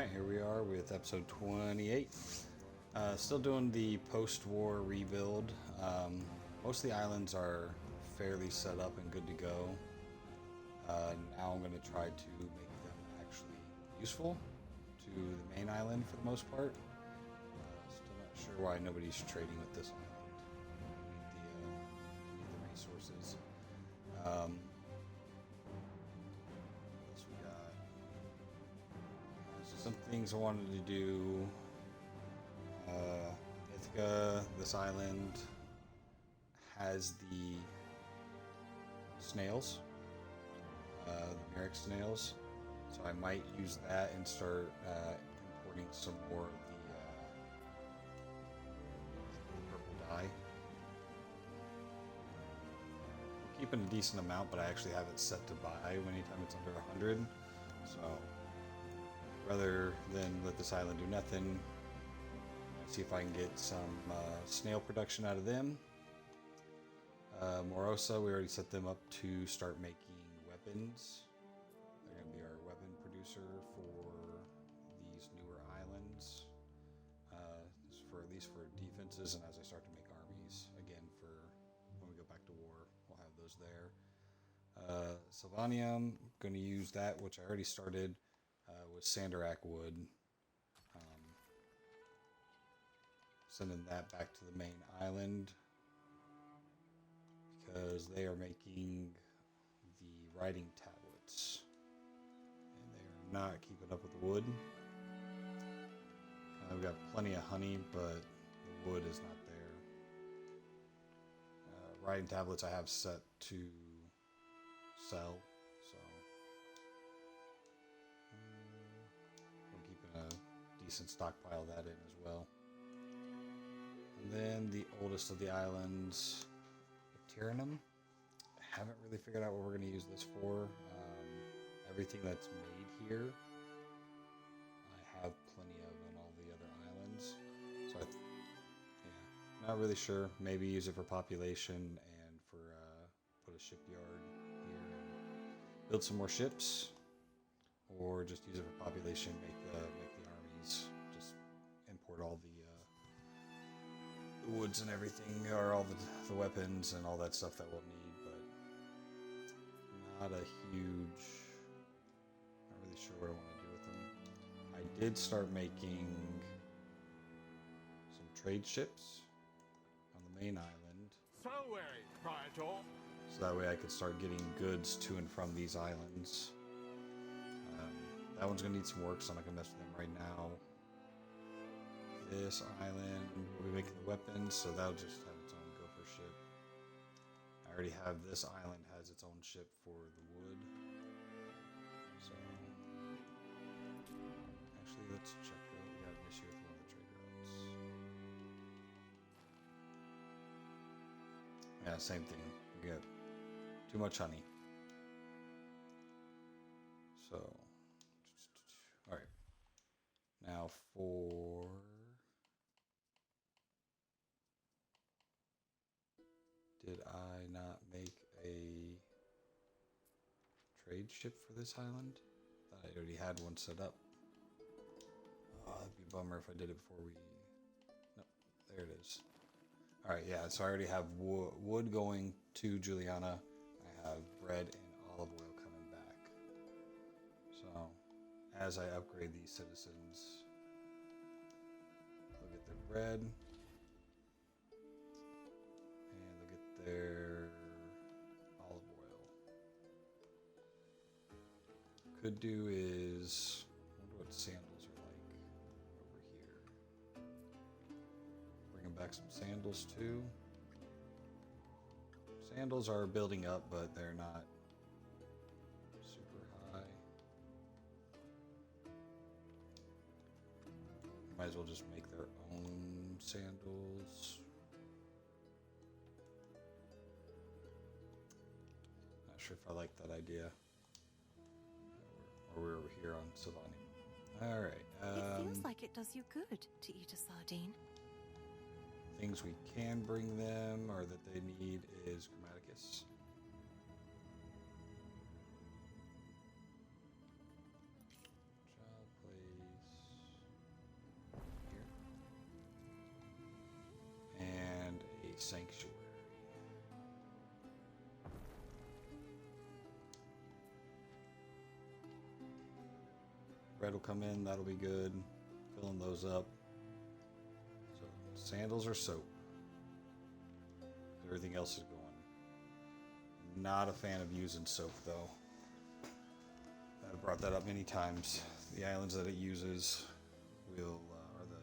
Alright, here we are with episode 28. Still doing the post-war rebuild. Most of the islands are fairly set up and good to go. Now I'm going to try to make them actually useful to the main island for the most part. Still not sure why nobody's trading with this island. Need the resources. What else we got? So some things I wanted to do. Ithaca, this island, has the snails, the Merrick snails, so I might use that and start importing some more of the purple dye. I'm keeping a decent amount, but I actually have it set to buy anytime it's under 100, so rather than let this island do nothing, see if I can get some snail production out of them. Morosa, we already set them up to start making weapons. They're going to be our weapon producer for these newer islands. For at least for defenses, and as I start to make armies again for when we go back to war, we'll have those there. Sylvanium, going to use that, which I already started with Sandarak wood. Sending that back to the main island because they are making the writing tablets and they are not keeping up with the wood. We've got plenty of honey, but the wood is not there. Writing tablets I have set to sell, so I'm keeping a decent stockpile of that in as well. And then the oldest of the islands, Tyrannum. I haven't really figured out what we're going to use this for. Everything that's made here, I have plenty of on all the other islands. So, yeah, not really sure. Maybe use it for population and for put a shipyard here and build some more ships, or just use it for population, make the armies, just import all the woods and everything, or all the weapons and all that stuff that we'll need, but not a huge, not really sure what I want to do with them. I did start making some trade ships on the main island. So wary, Praetor. So that way I could start getting goods to and from these islands. That one's gonna need some work, so I'm not gonna mess with them right now. This island will be making the weapons, so that'll just have its own gopher ship. I already have this island has its own ship for the wood. So actually, let's check out. We got an issue with one of the trade routes. Yeah, same thing. We got too much honey. So, all right. Now for did I not make a trade ship for this island? I thought I already had one set up. Oh, that'd be a bummer if I did it before we... Nope, there it is. Alright, yeah, so I already have wood going to Juliana. I have bread and olive oil coming back. So, as I upgrade these citizens, they'll get their bread. Their olive oil. Could do is, I wonder what sandals are like over here. Bring them back some sandals too. Sandals are building up, but they're not super high. Might as well just make their own sandals. Sure if I like that idea. Or we're over here on Sylvania. Alright. It feels like it does you good to eat a sardine. Things we can bring them or that they need is Grammaticus. Child place. sanctuary. Bread will come in, that'll be good. Filling those up. So sandals or soap. Everything else is going. Not a fan of using soap though. I've brought that up many times. The islands that it uses will, or the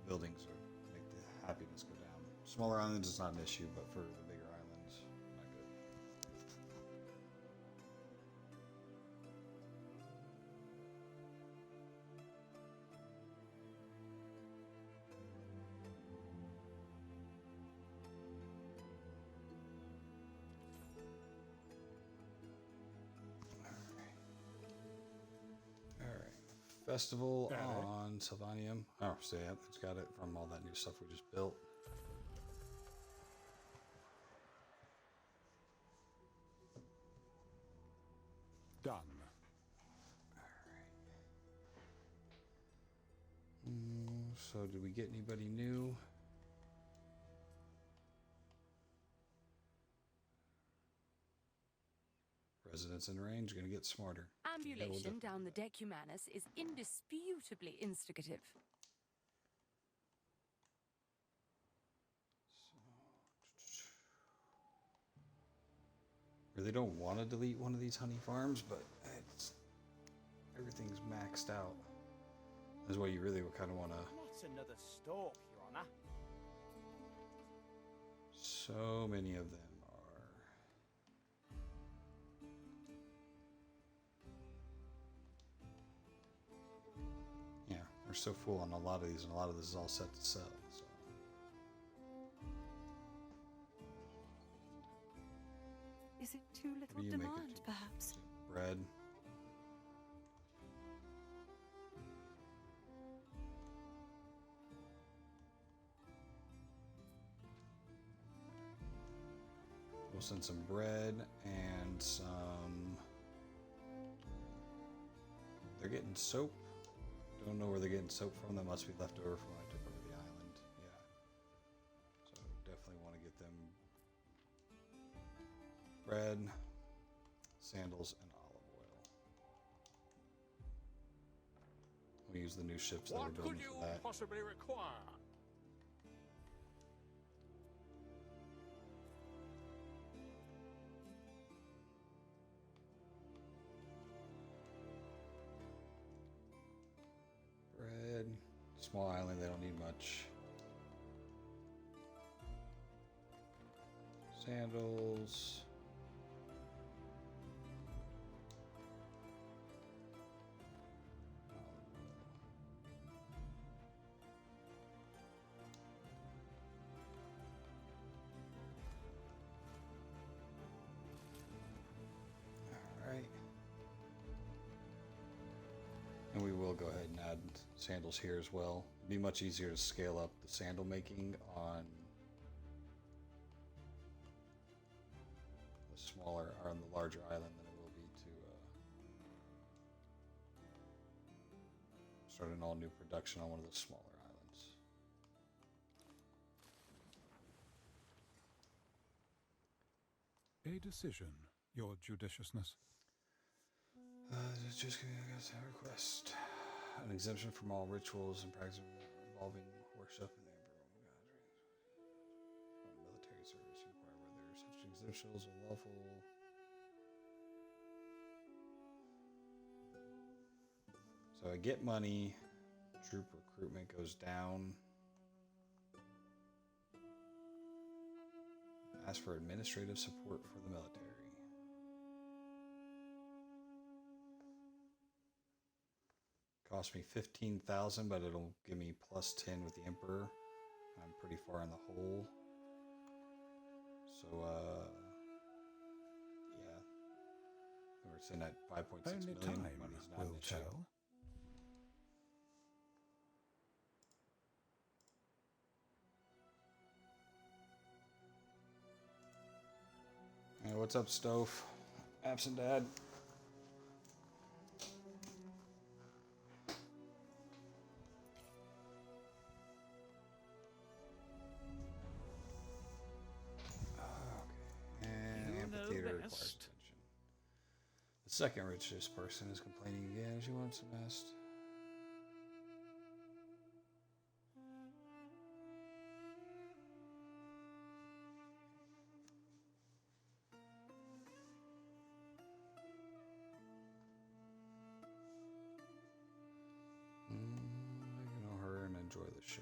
buildings, or make the happiness go down. Smaller islands is not an issue, but for the bigger islands, not good. Festival on Sylvanium. Oh, so yeah, it's got it from all that new stuff we just built. Done. So did we get anybody new? Residents in range gonna get smarter. Ambulation down the deck Humanus is indisputably instigative. Really don't want to delete one of these honey farms, but everything's maxed out. That's why you really would kind of want to. What's another stalk, Your Honor? So many of them are. Yeah, we're so full on a lot of these, and a lot of this is all set to sell. So. Is it too What little do you make it demand, to? perhaps? Bread. We'll send some bread and some. They're getting soap. Don't know where they're getting soap from. That must be left over from when I took over the island. Yeah. So definitely want to get them bread, sandals, and olive oil. We use the new ships that we're What building could you for that. possibly require? Bread, small island, they don't need much. Sandals. Alright. And we will go ahead and add sandals here as well. It'd be much easier to scale up the sandal making on the smaller or on the larger island than it will be to start an all new production on one of the smaller islands. A decision, your judiciousness. Just giving you guys a request. An exemption from all rituals and practices involving worship and military service require whether such exemptions are lawful. So I get money, troop recruitment goes down. Ask for administrative support for the military. Cost me 15,000, but it'll give me plus 10 with the Emperor. I'm pretty far in the hole. So, yeah. We're sitting at 5.6 Only million. time Money's not an will issue. tell. Hey, what's up, Stove? Absent Dad. second richest person is complaining again. She wants a nest. Ignore her and enjoy the show.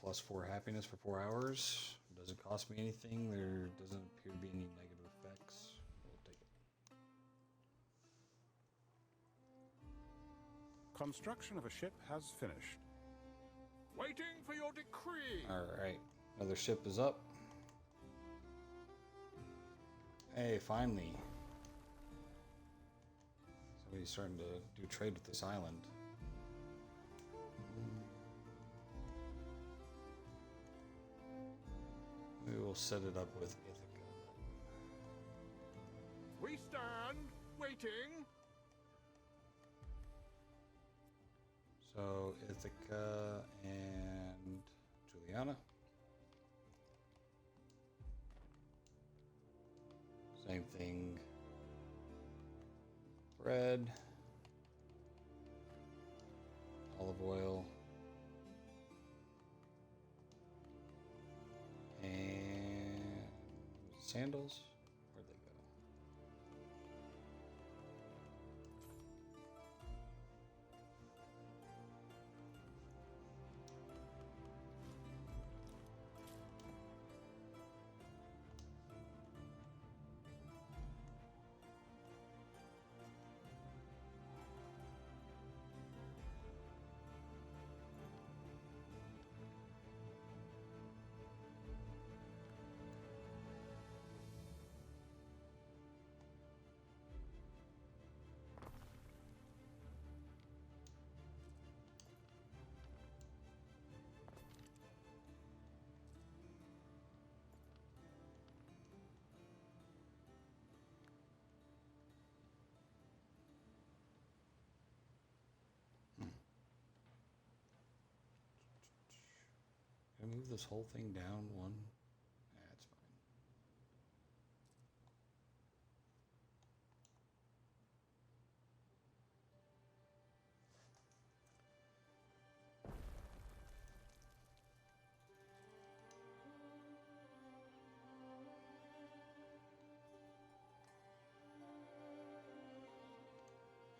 Plus 4 happiness for 4 hours. Doesn't cost me anything. There doesn't appear to be any negative effects. We'll take it. Construction of a ship has finished. Waiting for your decree. Alright. Another ship is up. Hey, finally. Somebody's starting to do trade with this island. We will set it up with Ithaca. We stand waiting. So Ithaca and Juliana. Same thing. Bread. Olive oil. And sandals. Where'd they go? Can I move this whole thing down one? That's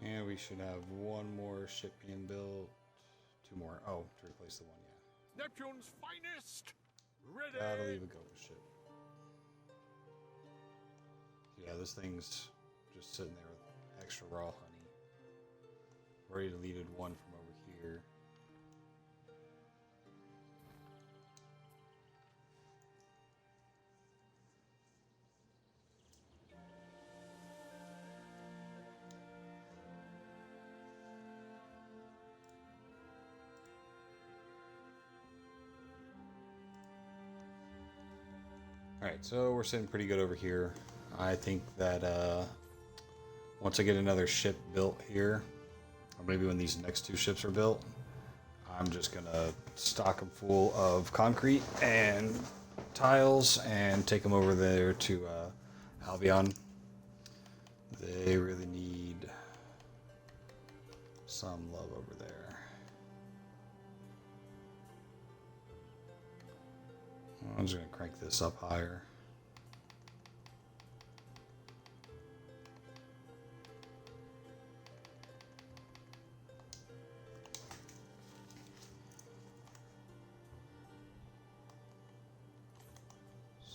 fine. And we should have one more ship being built. 2 more. Oh, to replace the one, yeah. Neptune's finest. Ready. Gotta leave a ghost ship. Yeah, this thing's just sitting there with extra raw honey. Already deleted one from over here. Alright, so we're sitting pretty good over here. I think that once I get another ship built here, or maybe when these next 2 ships are built, I'm just going to stock them full of concrete and tiles and take them over there to Albion. They really need some love over there. I'm just going to crank this up higher.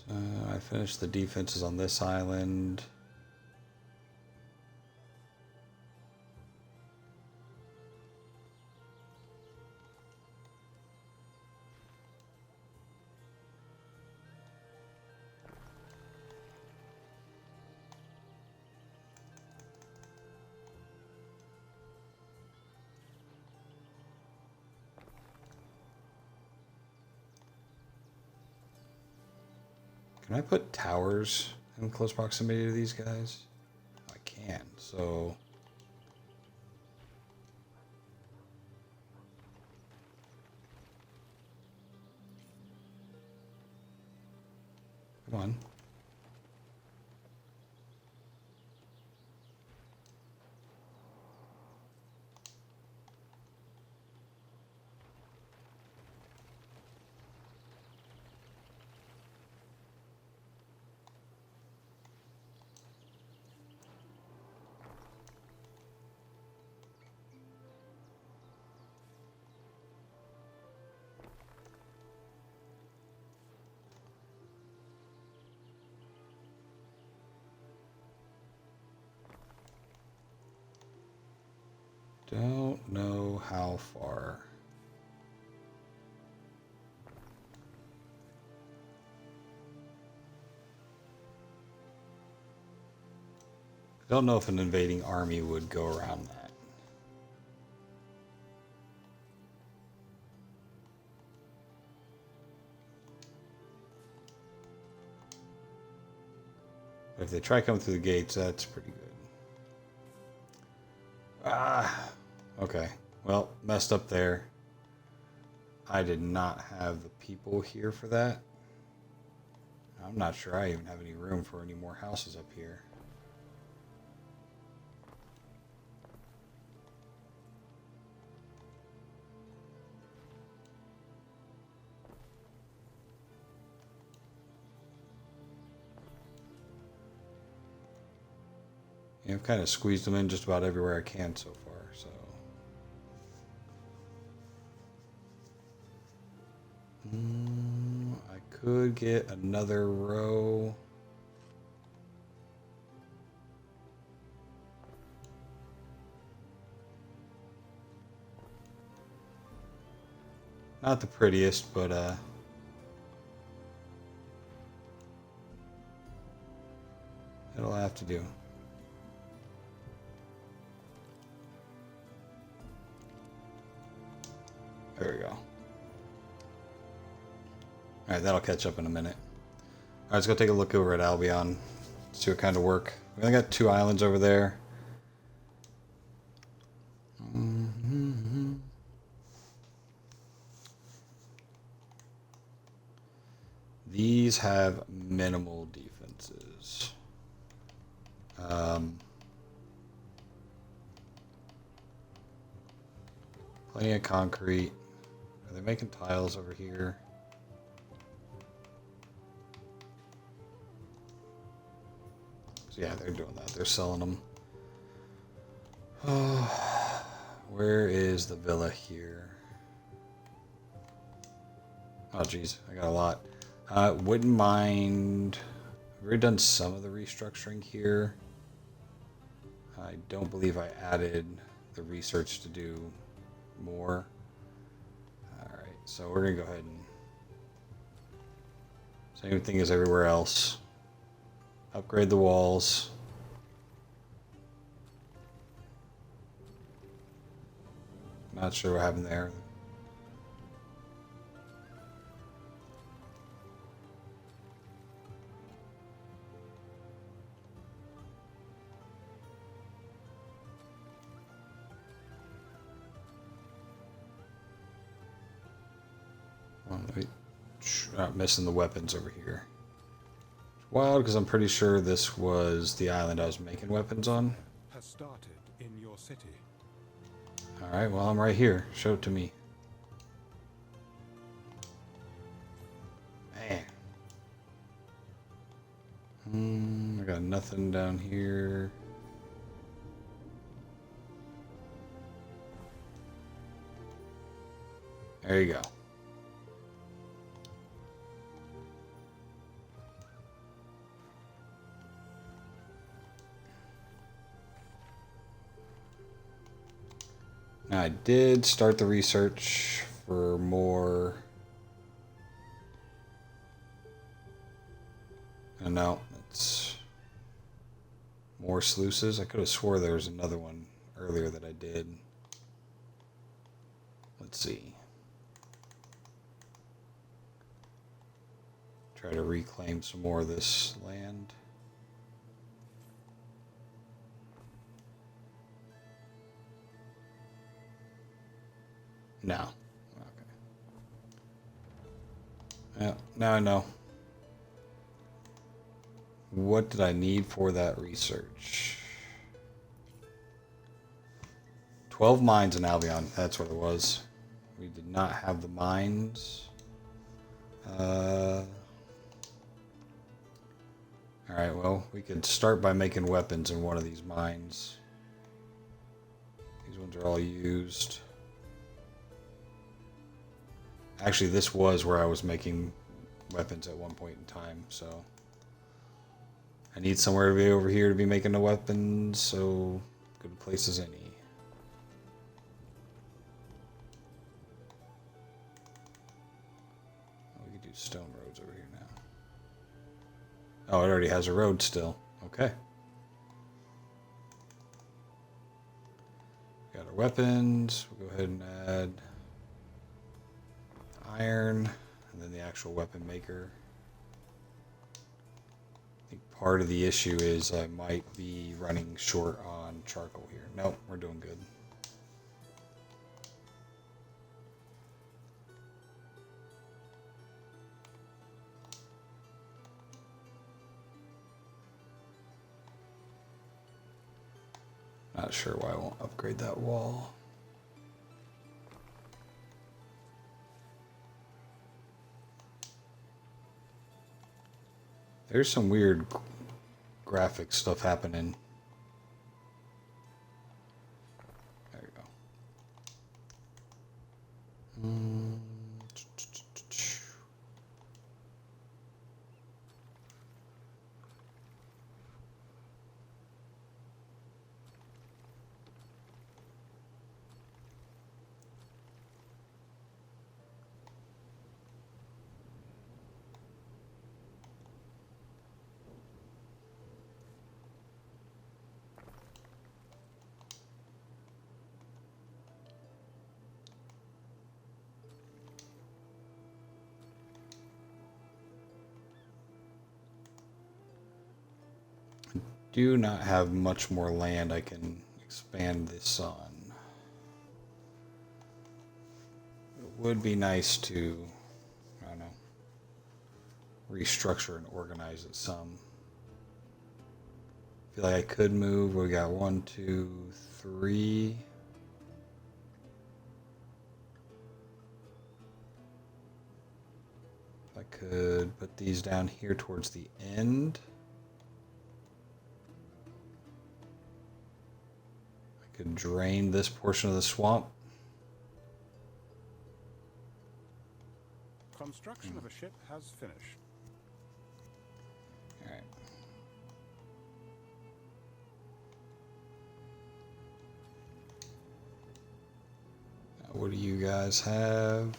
So I finished the defenses on this island. Can I put towers in close proximity to these guys? I can, so... Come on. Don't know how far. Don't know if an invading army would go around that. But if they try coming through the gates, that's pretty good. Ah, okay. Well, messed up there. I did not have the people here for that. I'm not sure I even have any room for any more houses up here. Yeah, I've kind of squeezed them in just about everywhere I can so far, so. I could get another row. Not the prettiest, but it'll have to do. There we go. Alright, that'll catch up in a minute. Alright, let's go take a look over at Albion. See what kind of work. We only got 2 islands over there. These have minimal defenses. Plenty of concrete. Are they making tiles over here? So yeah, they're doing that. They're selling them. Oh, where is the villa here? Oh, geez, I got a lot. Wouldn't mind. I've already done some of the restructuring here. I don't believe I added the research to do more. Alright, so we're going to go ahead and same thing as everywhere else. Upgrade the walls. Not sure what happened there. Not missing the weapons over here. Wild, because I'm pretty sure this was the island I was making weapons on. Has started in your city. Alright, well, I'm right here. Show it to me. Man. I got nothing down here. There you go. Now, I did start the research for more. Oh, no, it's more sluices. I could have swore there was another one earlier that I did. Let's see. Try to reclaim some more of this land. No. Okay. Yeah, now I know. What did I need for that research? 12 mines in Albion. That's what it was. We did not have the mines. Alright, well, we could start by making weapons in one of these mines. These ones are all used. Actually, this was where I was making weapons at one point in time, so I need somewhere to be over here to be making the weapons, so good a place as any. Oh, it already has a road still. Okay. Got our weapons. We'll go ahead and add iron, and then the actual weapon maker. I think part of the issue is I might be running short on charcoal here. Nope, we're doing good. Not sure why I won't upgrade that wall. There's some weird graphic stuff happening. There we go. Do not have much more land I can expand this on. It would be nice to, I don't know, restructure and organize it some. I feel like I could move. We got 1, 2, 3. I could put these down here towards the end. Could drain this portion of the swamp. Construction of a ship has finished. All right. Now, what do you guys have?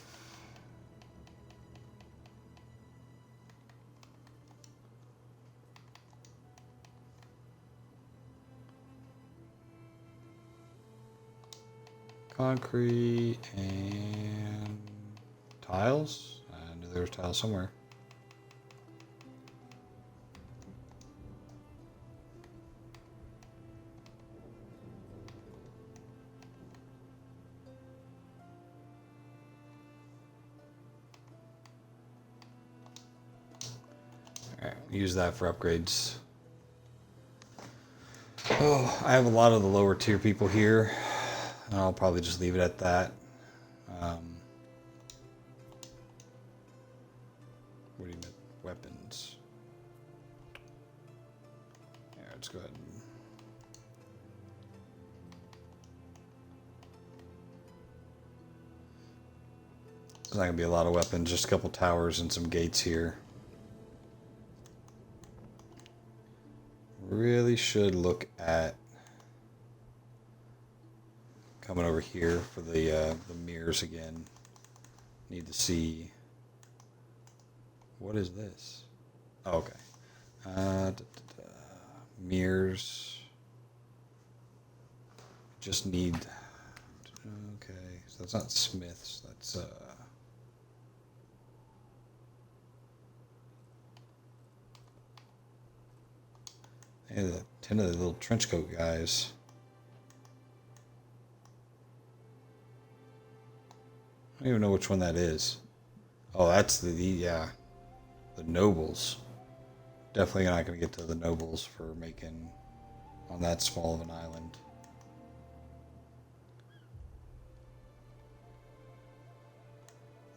Concrete and tiles. I knew there was tiles somewhere. Alright, use that for upgrades. Oh, I have a lot of the lower tier people here. I'll probably just leave it at that. What do you mean? Weapons. Yeah, let's go ahead and... There's not going to be a lot of weapons, just a couple towers and some gates here. Really should look at coming over here for the mirrors again. Need to see, what is this? Oh, okay. Mirrors. Just need. Okay, so that's not Smiths. That's hey, 10 of the little trench coat guys. I don't even know which one that is. Oh, that's the yeah, the nobles. Definitely not going to get to the nobles for making on that small of an island.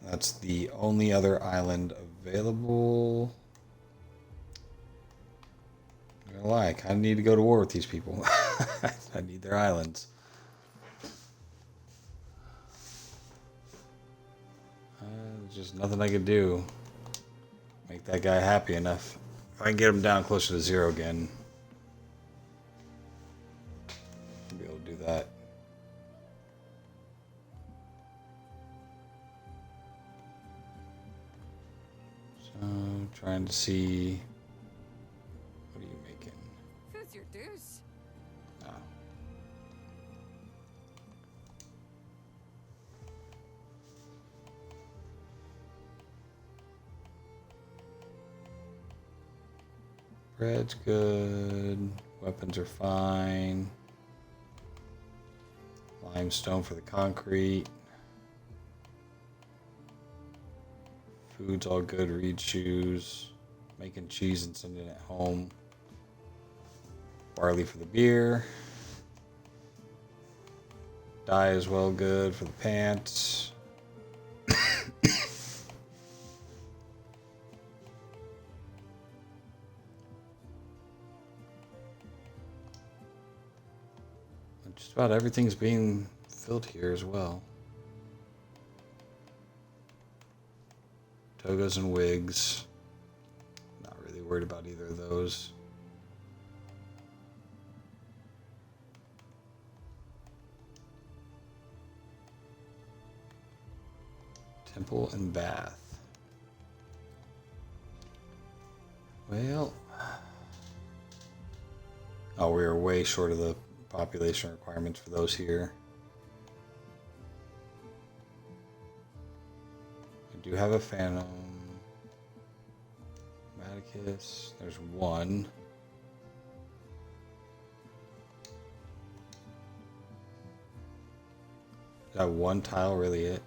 That's the only other island available. I'm not gonna lie, I kind of need to go to war with these people. I need their islands. Just nothing I could do. Make that guy happy enough. If I can get him down closer to 0 again, I'll be able to do that. So, trying to see deuce. Oh. Bread's good. Weapons are fine. Limestone for the concrete. Food's all good. Reed shoes. Making cheese and sending it home. Barley for the beer. Dye is well good for the pants. Just about everything's being filled here as well. Togas and wigs. Not really worried about either of those. Temple and bath. Well, oh, we are way short of the population requirements for those here. I do have a Phantom. Maticus. There's one. Is that one tile really it?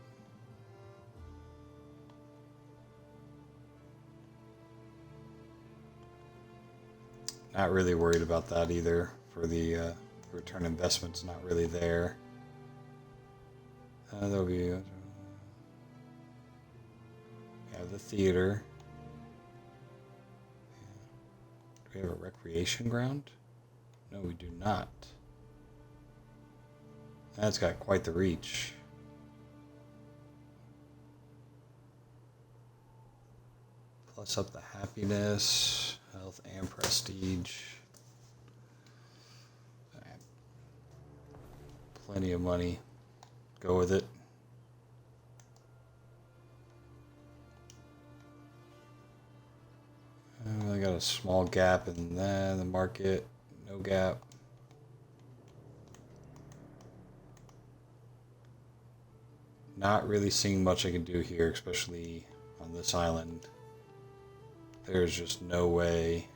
Not really worried about that either. For the return investment's not really there. There'll be we have the theater. Do we have a recreation ground? No, we do not. That's got quite the reach. Plus up the happiness, health, and prestige. Plenty of money. Go with it. I got a small gap in the market. No gap. Not really seeing much I can do here, especially on this island. There's just no way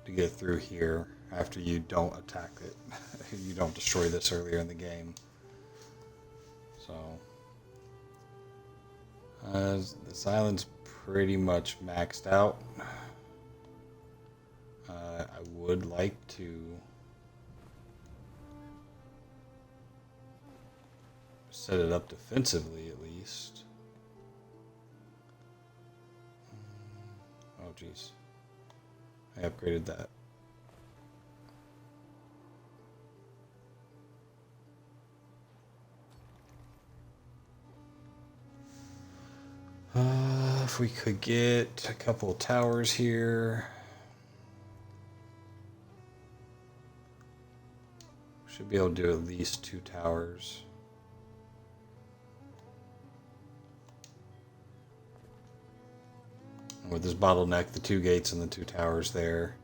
to get through here after you don't attack it. You don't destroy this earlier in the game. So this island's pretty much maxed out. I would like to set it up defensively at least. Oh geez, I upgraded that. If we could get a couple of towers here. Should be able to do at least 2 towers. And with this bottleneck, the 2 gates and the 2 towers there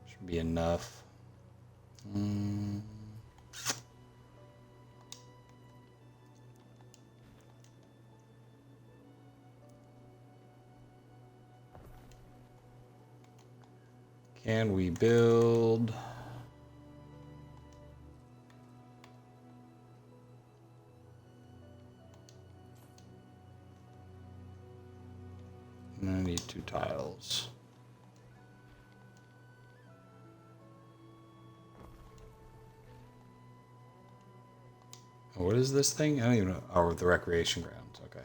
should be enough. Can we build? I need 2 tiles. What is this thing? I don't even know. Oh, the recreation grounds. Okay.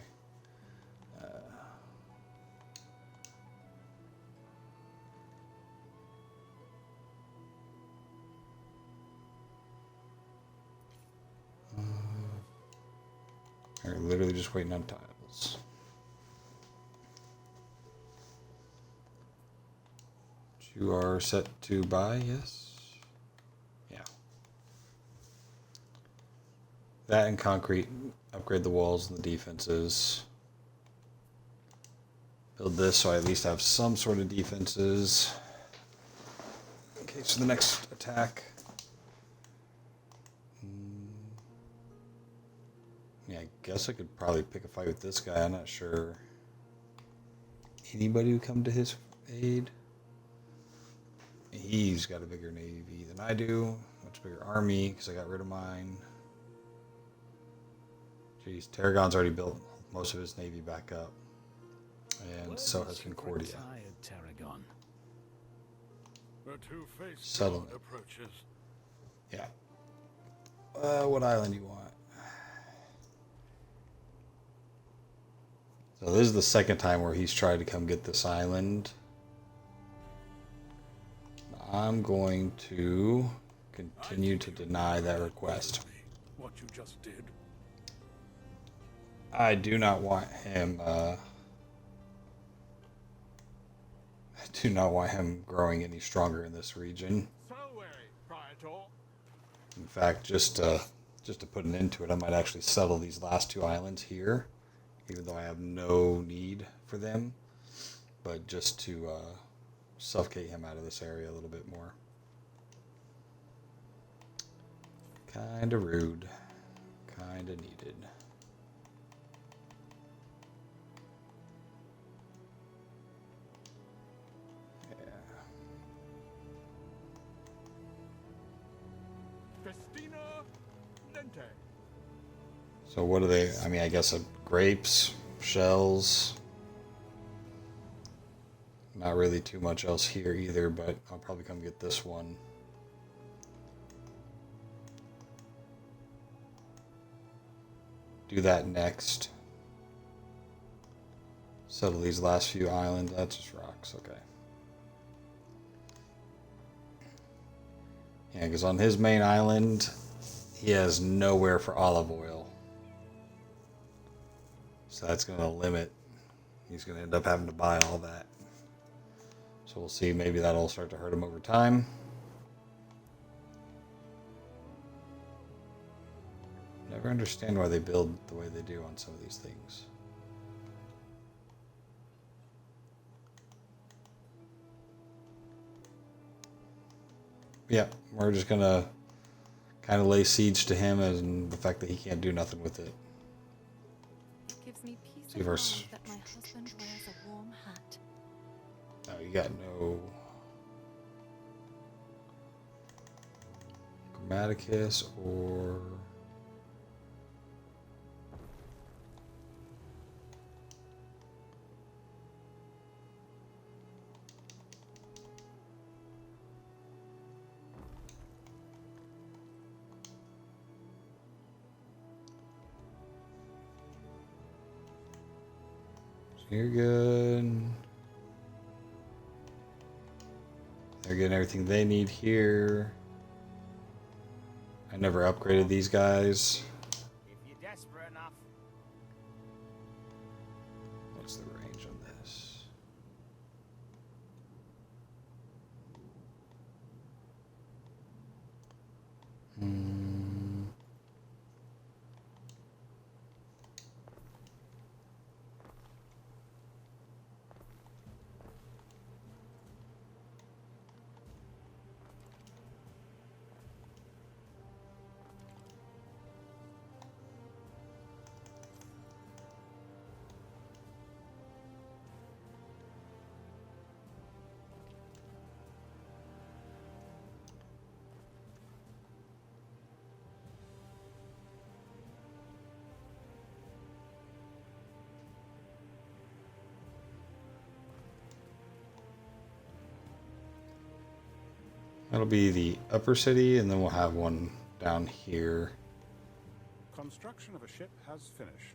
We're literally just waiting on tiles. You are set to buy, yes? Yeah. That and concrete. Upgrade the walls and the defenses. Build this so I at least have some sort of defenses. Okay, so the next attack. Yeah, I guess I could probably pick a fight with this guy. I'm not sure. Anybody would come to his aid? He's got a bigger navy than I do. Much bigger army because I got rid of mine. Jeez, Tarragon's already built most of his navy back up. And so has Concordia. Tarragon. The two-faced Settlement. god approaches. Yeah. What island do you want? So this is the second time where he's tried to come get this island. I'm going to continue to deny that request. What you just did. I do not want him. I do not want him growing any stronger in this region. Salve, Praetor. In fact, just to put an end to it, I might actually settle these last two islands here, even though I have no need for them. But just to suffocate him out of this area a little bit more. Kinda rude. Kinda needed. Festina Lente. So what are they? I mean, I guess grapes, shells. Not really too much else here either, but I'll probably come get this one. Do that next. Settle these last few islands. That's just rocks, okay. Yeah, because on his main island, he has nowhere for olive oil. So that's going to limit. He's going to end up having to buy all that. So we'll see. Maybe that'll start to hurt him over time. Never understand why they build the way they do on some of these things. Yeah, we're just going to kind of lay siege to him and the fact that he can't do nothing with it. It gives me peace See of verse. mind that my husband wears a warm hat. Oh, you got no Grammaticus or you're good. They're getting everything they need here. I never upgraded these guys. If you're desperate enough. What's the range on this? That'll be the upper city, and then we'll have one down here. Construction of a ship has finished.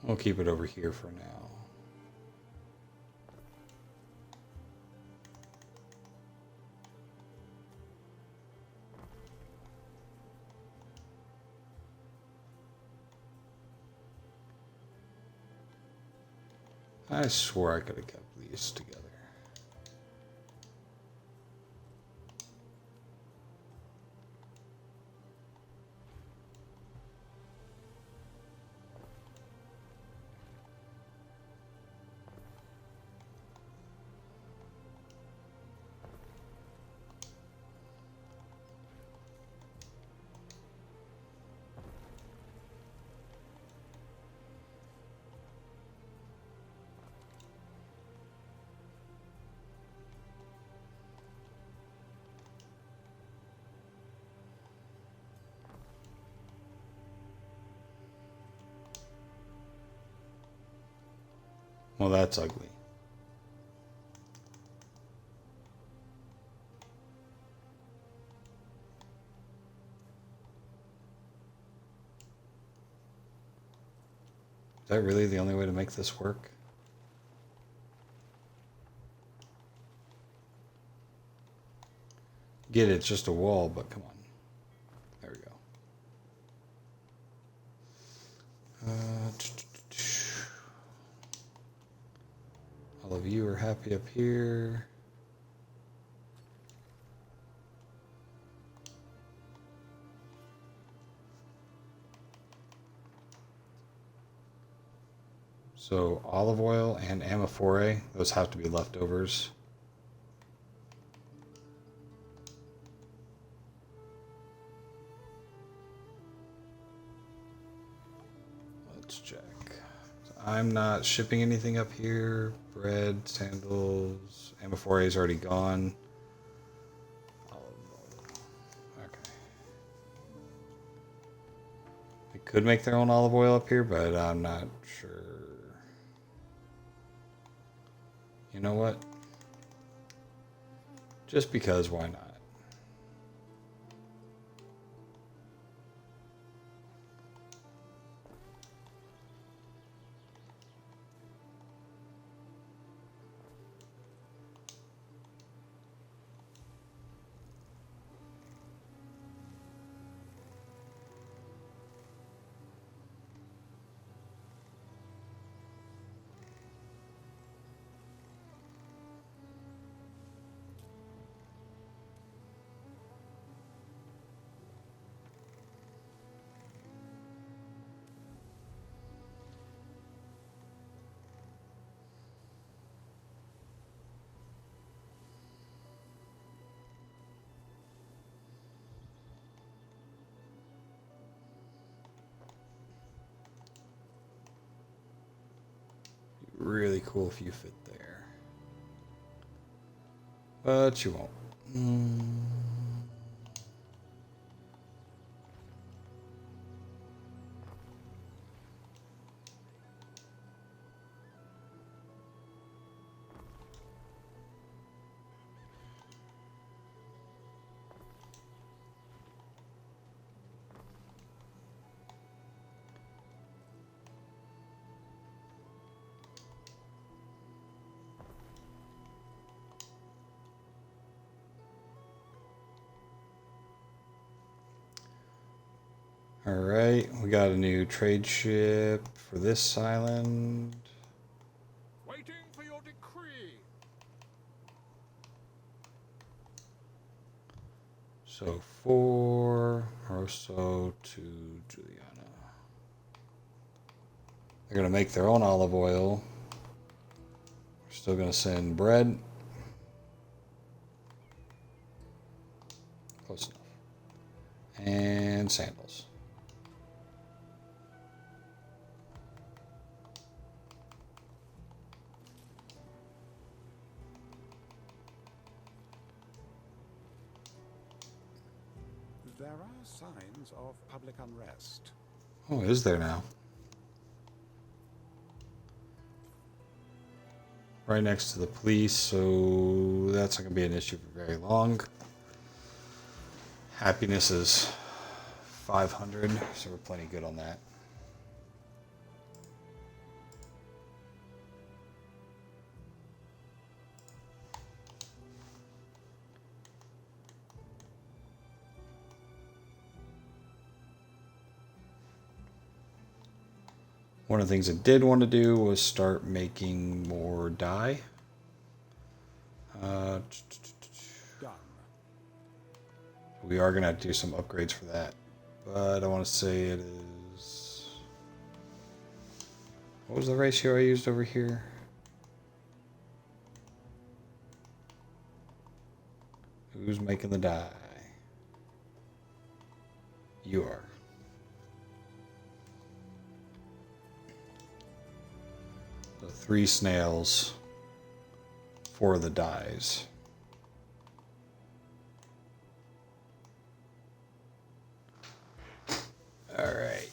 We'll keep it over here for now. I swore I could have kept these together. Well, that's ugly. Is that really the only way to make this work? Get it, it's just a wall, but come on. There we go. All of you are happy up here. So olive oil and amphora, those have to be leftovers. Let's check. I'm not shipping anything up here. Bread, sandals, amphora is already gone. Olive oil. Okay. They could make their own olive oil up here, but I'm not sure. You know what? Just because, why not? Really cool if you fit there. But you won't. Alright, we got a new trade ship for this island. Waiting for your decree. So 4 Rosso to Juliana. They're going to make their own olive oil. We're still going to send bread. Close enough. And sandals. There are signs of public unrest. Oh, is there now? Right next to the police, so that's not going to be an issue for very long. Happiness is 500, so we're plenty good on that. One of the things I did want to do was start making more dye. Done. We are going to have to do some upgrades for that. But I want to say it is... What was the ratio I used over here? Who's making the dye? You are. So 3 snails for the dyes. Alright.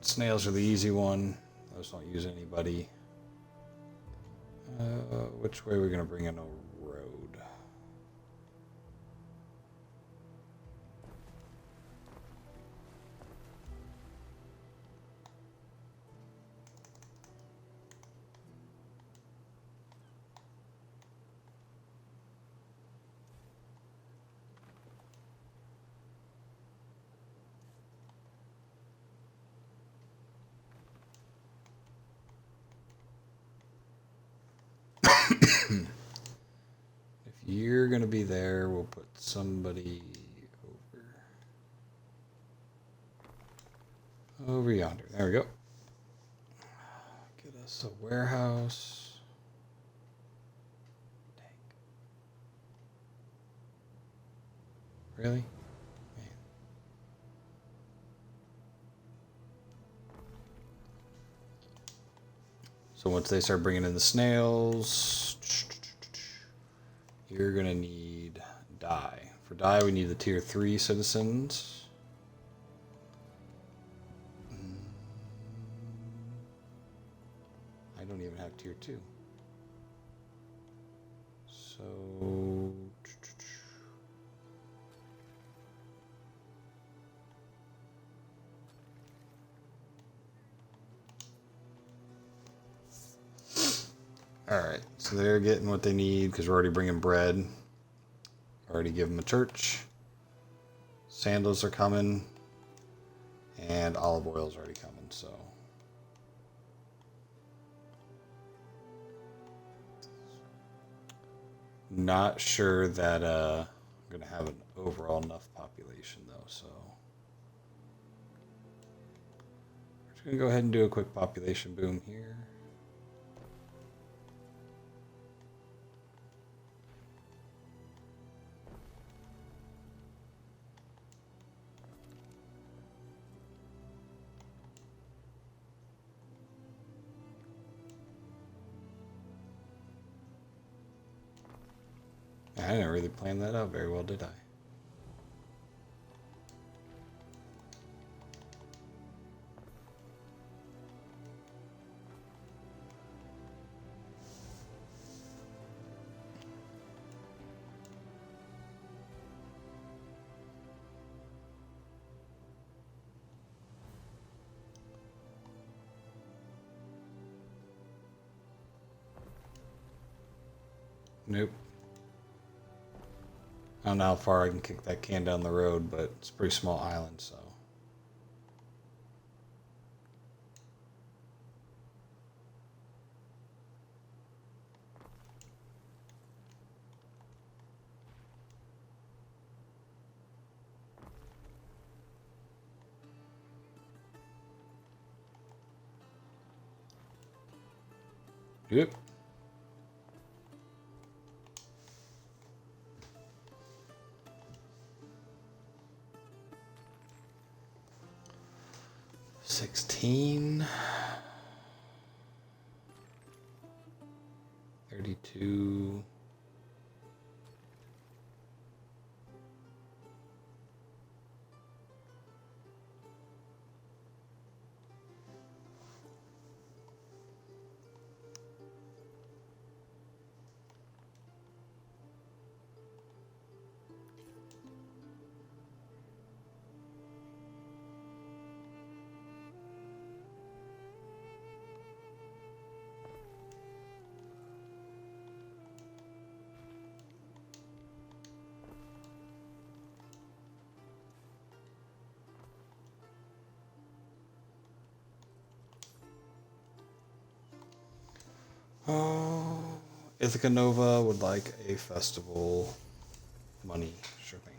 Snails are the easy one. Those don't use anybody. Which way are we going to bring in a road? If you're going to be there, we'll put somebody over yonder. There we go. Get us a warehouse. Dang. Really? Man. So once they start bringing in the snails, you're going to need dye. For dye, we need the tier 3 citizens. I don't even have tier 2. So... Alright, so they're getting what they need because we're already bringing bread. Already give them a church. Sandals are coming. And olive oil's already coming, so. Not sure that I'm going to have an overall enough population though, so. We're just going to go ahead and do a quick population boom here. I didn't really plan that out very well, did I? Nope. I don't know how far I can kick that can down the road, but it's a pretty small island, so. Yep. $16, 32. Ithaca Nova would like a festival money shipping.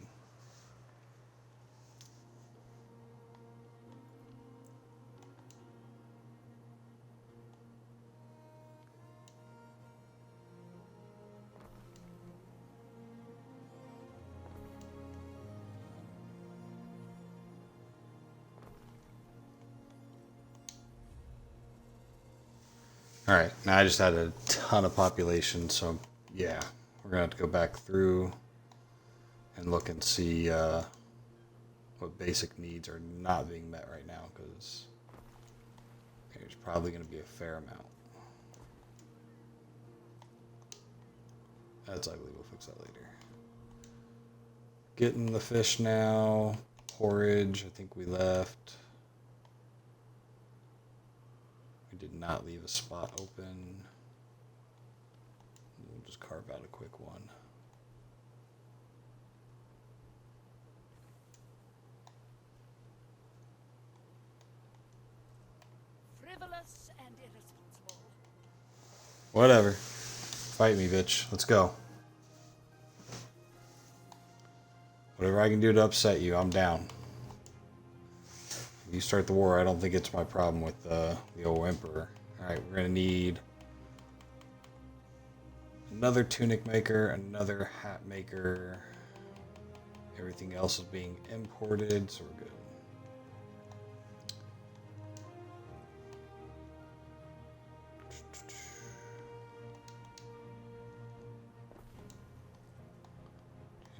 Alright, now I just had a ton of population, so yeah, we're gonna have to go back through and look and see what basic needs are not being met right now, because there's probably going to be a fair amount. That's ugly, we'll fix that later. Getting the fish now. Porridge, I think we left. We did not leave a spot open. We'll just carve out a quick one. Frivolous and irresponsible. Whatever. Fight me, bitch. Let's go. Whatever I can do to upset you, I'm down. If you start the war, I don't think it's my problem with the old emperor. Alright, we're going to need another tunic maker, another hat maker. Everything else is being imported, so we're good.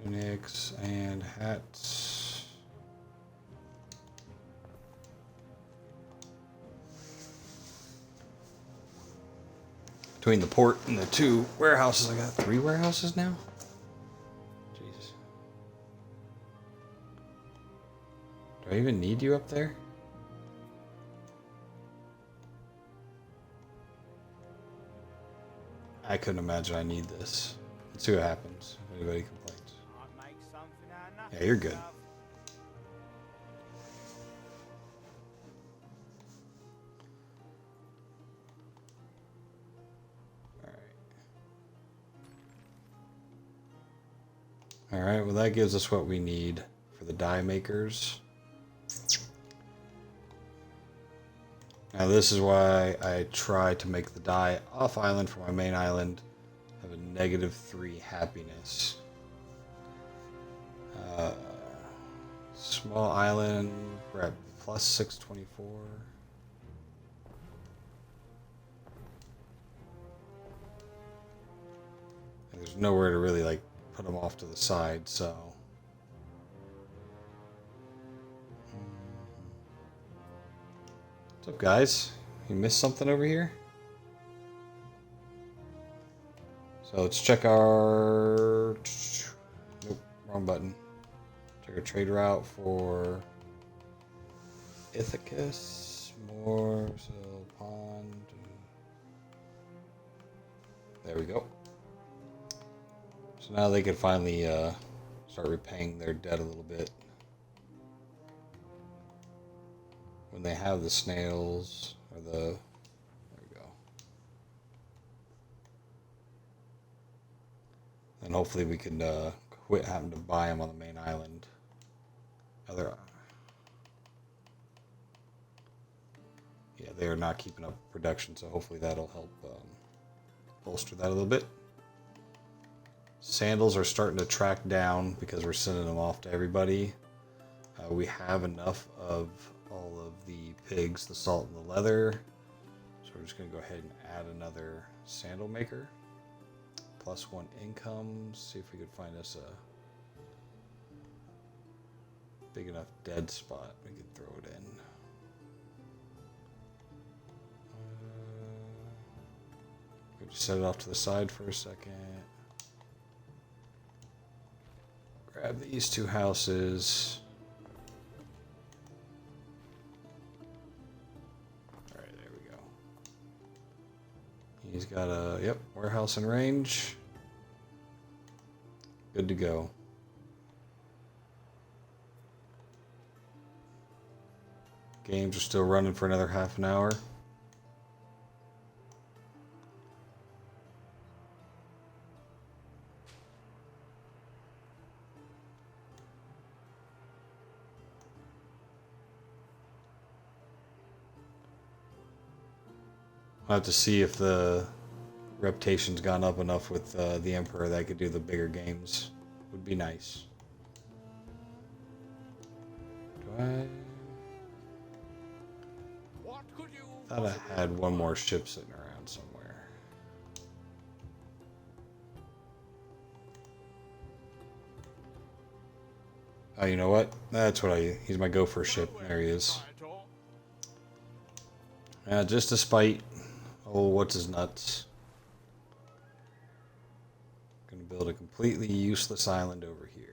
Tunics and hats. Between the port and the two warehouses, I got 3 warehouses now? Jesus. Do I even need you up there? I couldn't imagine I need this. Let's see what happens if anybody complains. I'll make something out of nothing. Yeah, you're good. love. Alright, well that gives us what we need for the dye makers. Now this is why I try to make the dye off island for my main island have a -3 happiness. Small island, we're at plus 624. And there's nowhere to really like put them off to the side, so. What's up, guys? You missed something over here? So let's check our. Nope, wrong button. Check our trade route for Ithacus, Morsel Pond. There we go. So now they can finally start repaying their debt a little bit. When they have the snails, or the... There we go. And hopefully we can quit having to buy them on the main island. Yeah, they are not keeping up production, so hopefully that'll help bolster that a little bit. Sandals are starting to track down because we're sending them off to everybody. We have enough of all of the pigs, the salt, and the leather. So we're just going to go ahead and add another sandal maker. +1 income. See if we could find us a big enough dead spot we could throw it in. We just set it off to the side for a second. Grab these 2 houses. Alright, there we go. He's got a, yep, warehouse in range. Good to go. Games are still running for another half an hour. I'll have to see if the reputation's gone up enough with the Emperor that I could do the bigger games. Would be nice. Do I? What could you Thought possibly I had one require? more ship sitting around somewhere. Oh, you know what? That's what he's my gopher ship. There he is. Just to spite. Oh, what's his nuts? Gonna build a completely useless island over here.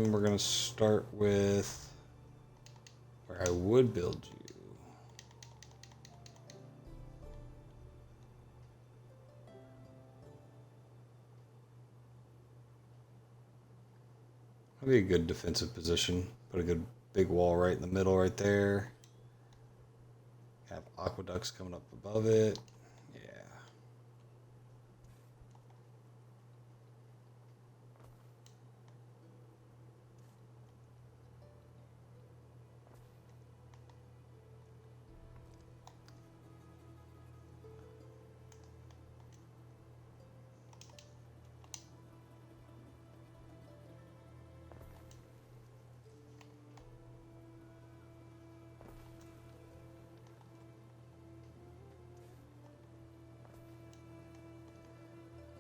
We're gonna start with where I would build you. That'd be a good defensive position. Put a good big wall right in the middle, right there. Have aqueducts coming up above it. Yeah.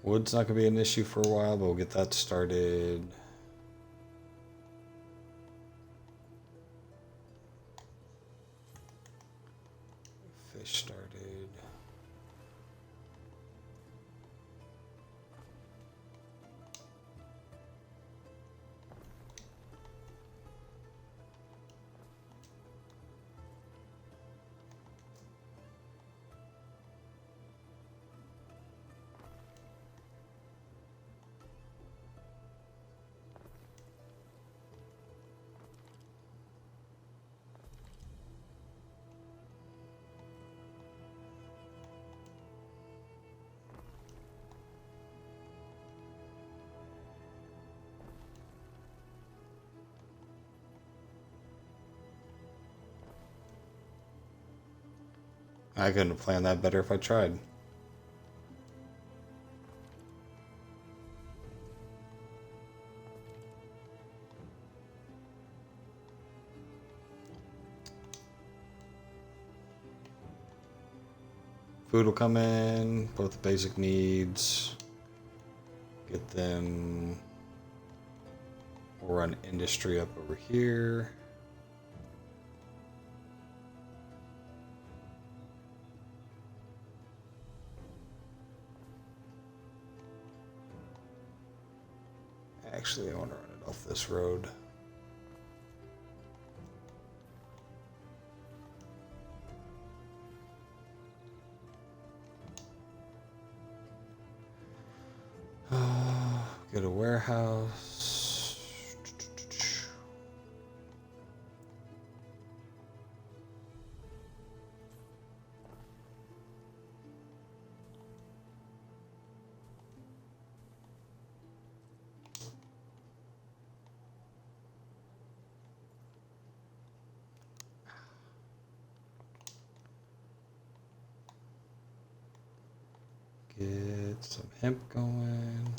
Wood's not going to be an issue for a while, but we'll get that started. Fish started. I couldn't have planned that better if I tried. Food will come in, both the basic needs. Get them. We'll run industry up over here. Actually, I want to run it off this road. Get a warehouse. Get some hemp going.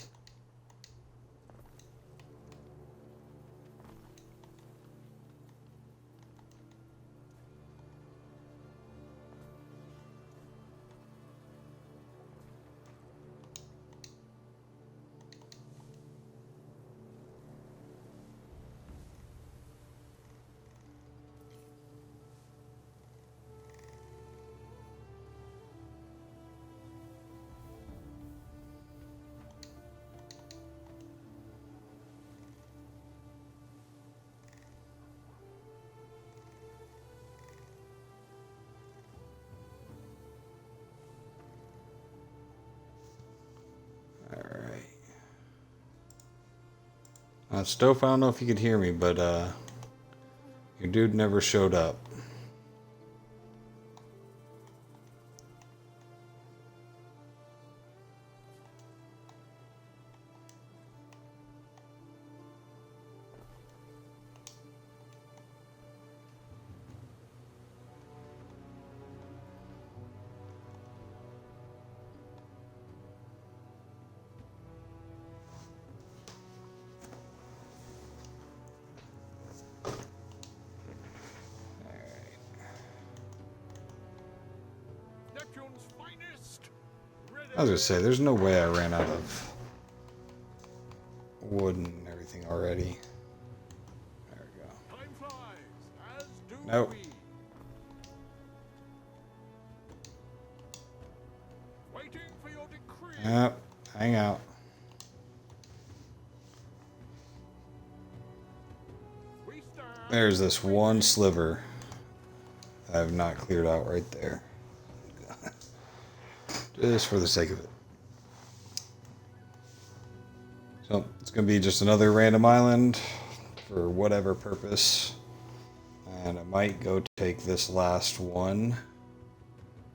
Stoph, I don't know if you could hear me, but your dude never showed up. Neptune's finest. I was gonna say, there's no way I ran out of wood and everything already. There we go. Time flies, as do Nope. we. Waiting for your decree. Yep, hang out. We stand. There's this one sliver I have not cleared out right there. Just for the sake of it. So, it's going to be just another random island for whatever purpose. And I might go take this last one.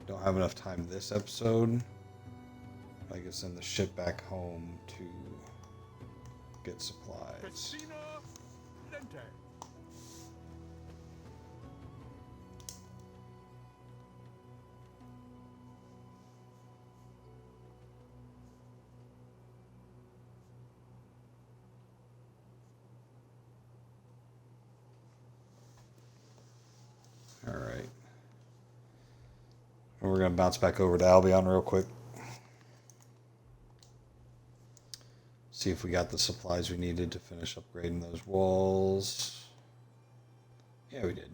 Don't have enough time this episode. I guess send the ship back home to get supplies. Casina Lente. Alright. We're going to bounce back over to Albion real quick. See if we got the supplies we needed to finish upgrading those walls. Yeah, we did.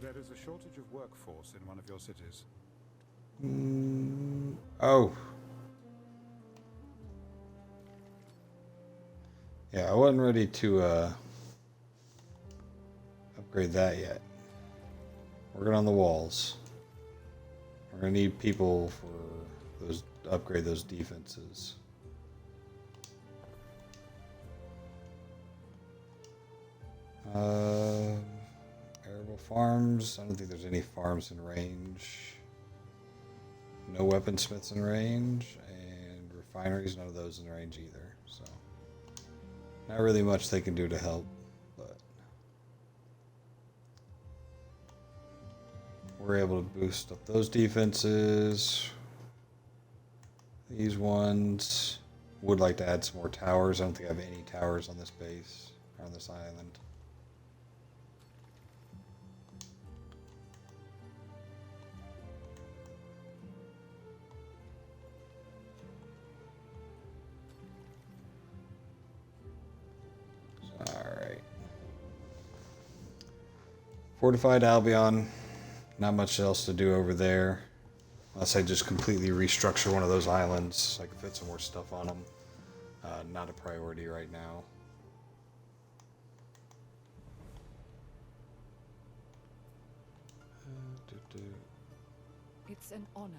There is a shortage of workforce in one of your cities. Oh. Yeah, I wasn't ready to upgrade that yet. Working on the walls. We're gonna need people for those upgrade those defenses. Arable farms. I don't think there's any farms in range. No weaponsmiths in range, and refineries, none of those in range either. So, not really much they can do to help, but we're able to boost up those defenses. These ones. Would like to add some more towers. I don't think I have any towers on this base, or on this island. Alright. Fortified Albion. Not much else to do over there. Unless I just completely restructure one of those islands so I can fit some more stuff on them. Not a priority right now. It's an honor.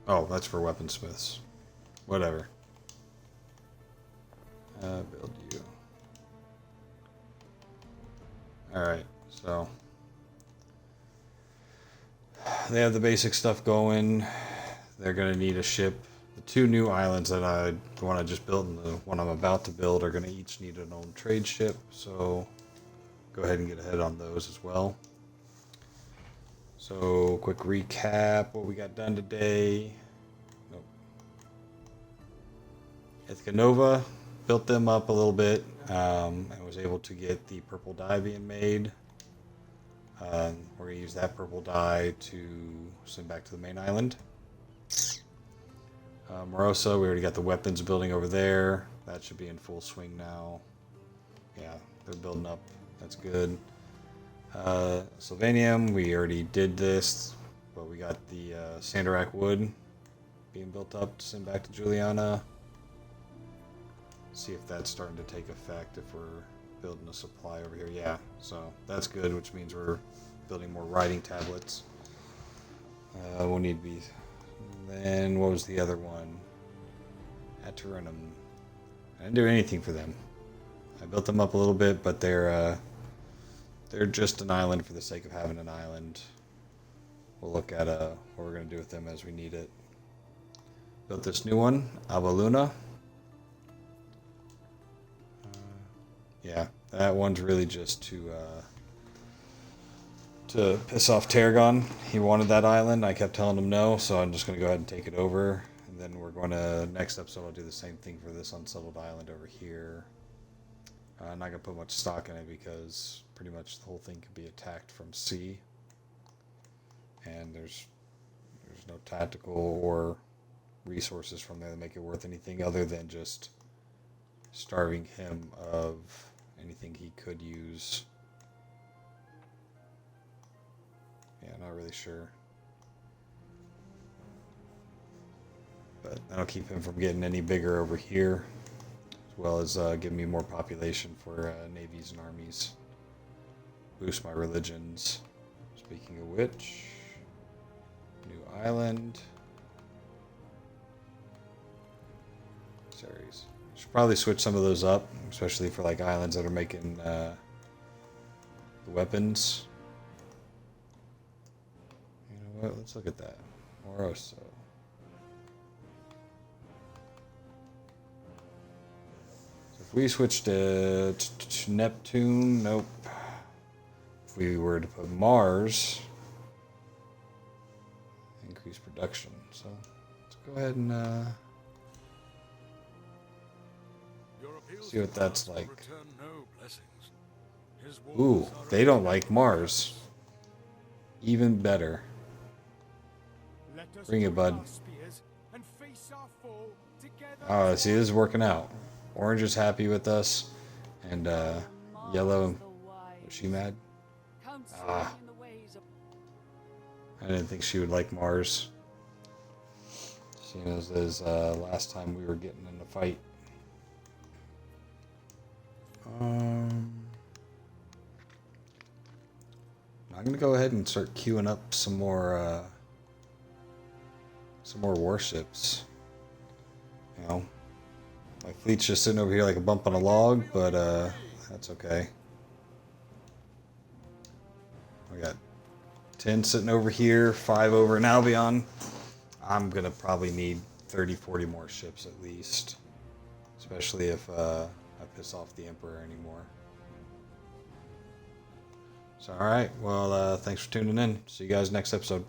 Oh, that's for weaponsmiths. Whatever. Build you. Alright, so they have the basic stuff going. They're going to need a ship. The two new islands that the one I just built and the one I'm about to build are going to each need an own trade ship. So go ahead and get ahead on those as well. So quick recap what we got done today. Nope. Ithacanova, built them up a little bit and was able to get the purple dye being made. We're going to use that purple dye to send back to the main island. Morosa, we already got the weapons building over there. That should be in full swing now. Yeah, they're building up That's good. Sylvanium, we already did this, but we got the Sandarak wood being built up to send back to Juliana. See if that's starting to take effect, if we're building a supply over here. Yeah, so that's good, which means we're building more writing tablets. We'll need to be... Then, what was the other one? Tarragon. I didn't do anything for them. I built them up a little bit, but they're just an island for the sake of having an island. We'll look at what we're going to do with them as we need it. Built this new one, Avaluna. Yeah, that one's really just to piss off Tarragon. He wanted that island. I kept telling him no, so I'm just going to go ahead and take it over. And then we're going to, next episode, I'll do the same thing for this unsettled island over here. I'm not going to put much stock in it because pretty much the whole thing could be attacked from sea. And there's no tactical or resources from there that make it worth anything other than just starving him of anything he could use. Yeah, not really sure. But that'll keep him from getting any bigger over here, as well as give me more population for navies and armies. Boost my religions. Speaking of which, new island. Series. Should probably switch some of those up, especially for like islands that are making the weapons. You know what? Let's look at that. Moroso. If we switched to Neptune, nope. If we were to put Mars, increase production. So let's go ahead and see what that's like. Ooh, they don't like Mars. Even better. Bring it, bud. Oh, see, this is working out. Orange is happy with us, and yellow, was she mad? Ah, I didn't think she would like Mars. Seeing as last time we were getting in a fight. I'm gonna go ahead and start queuing up some more warships. You know. My fleet's just sitting over here like a bump on a log, but that's okay. We got 10 sitting over here, 5 over in Albion. I'm gonna probably need 30-40 more ships at least, especially if I piss off the Emperor anymore. So alright, well thanks for tuning in. See you guys next episode.